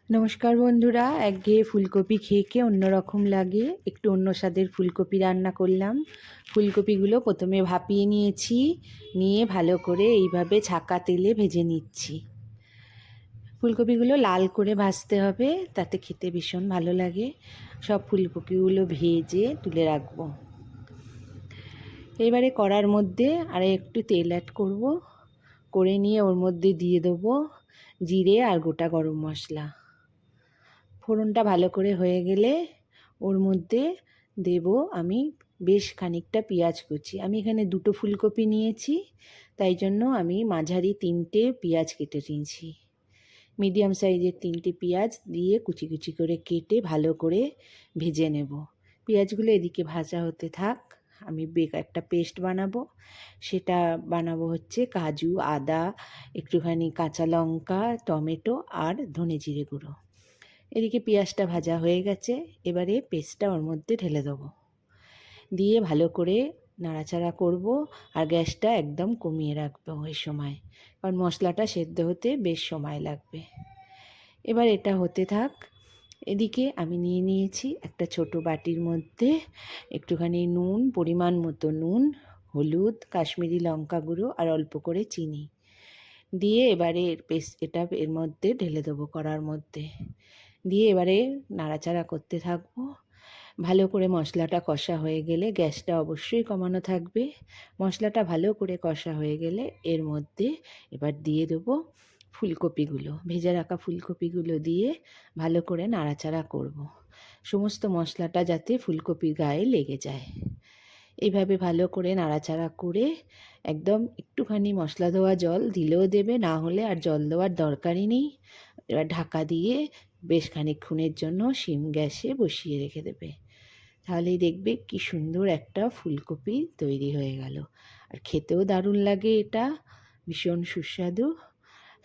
নমস্কার বন্ধুরা, একঘেয়ে ফুলকপি খেয়ে অন্যরকম লাগে, একটু অন্য স্বাদের ফুলকপি রান্না করলাম। ফুলকপিগুলো প্রথমে ভাপিয়ে নিয়েছি, নিয়ে ভালো করে এইভাবে ছাকা তেলে ভেজে নিচ্ছি। ফুলকপিগুলো লাল করে ভাজতে হবে, তাতে খেতে ভীষণ ভালো লাগে। সব ফুলকপিগুলো ভেজে তুলে রাখবো। এবারে কড়ার মধ্যে আর একটু তেল অ্যাড করব, করে নিয়ে ওর মধ্যে দিয়ে দেবো জিরে আর গোটা গরম মশলা। ফোড়নটা ভালো করে হয়ে গেলে ওর মধ্যে দেব আমি বেশ খানিকটা পেঁয়াজ কুচি। আমি এখানে দুটো ফুলকপি নিয়েছি, তাই জন্য আমি মাঝারি 3টে পেঁয়াজ কেটে নিয়েছি। মিডিয়াম সাইজের 3টে পেঁয়াজ দিয়ে কুচি কুচি করে কেটে ভালো করে ভেজে নেব। পেঁয়াজগুলো এদিকে ভাজা হতে থাক, আমি একটা পেস্ট বানাবো। সেটা বানাবো হচ্ছে কাজু, আদা, একটুখানি কাঁচা লঙ্কা, টমেটো আর ধনে জিরে গুঁড়ো। এদিকে পেঁয়াজটা ভাজা হয়ে গেছে, এবারে পেস্টটা ওর মধ্যে ঢেলে দেবো, দিয়ে ভালো করে নাড়াচাড়া করব। আর গ্যাসটা একদম কমিয়ে রাখবো ওই সময়, কারণ মশলাটা সেদ্ধ হতে বেশ সময় লাগবে। এবার এটা হতে থাক। এদিকে আমি নিয়ে নিয়েছি একটা ছোট বাটির মধ্যে একটুখানি নুন, পরিমাণ মতো নুন, হলুদ, কাশ্মীরি লঙ্কা গুঁড়ো আর অল্প করে চিনি দিয়ে এবারে এটা এর মধ্যে ঢেলে দেবো কড়ার মধ্যে। দিয়ে এবারে নাড়াচাড়া করতে থাকবো। ভালো করে মশলাটা কষা হয়ে গেলে গ্যাসটা অবশ্যই কমানো থাকবে। মশলাটা ভালো করে কষা হয়ে গেলে এর মধ্যে এবার দিয়ে দেবো ফুলকপিগুলো, ভেজে রাখা ফুলকপিগুলো দিয়ে ভালো করে নাড়াচাড়া করব। সমস্ত মশলাটা যাতে ফুলকপির গায়ে লেগে যায়, এইভাবে ভালো করে নাড়াচাড়া করে একদম একটুখানি মশলা ধোয়া জল দিলেও দেবে, না হলে আর জল দেওয়ার দরকারই নেই। এবার ঢাকা দিয়ে বেশ খানিকক্ষণের জন্য সিম গ্যাসে বসিয়ে রেখে দেবে। তাহলেই দেখবে কি সুন্দর একটা ফুলকপি তৈরি হয়ে গেল। আর খেতেও দারুণ লাগে, এটা ভীষণ সুস্বাদু।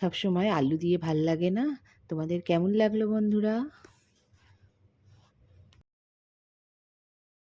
সবসময় আলু দিয়ে ভাল লাগে না। তোমাদের কেমন লাগলো বন্ধুরা?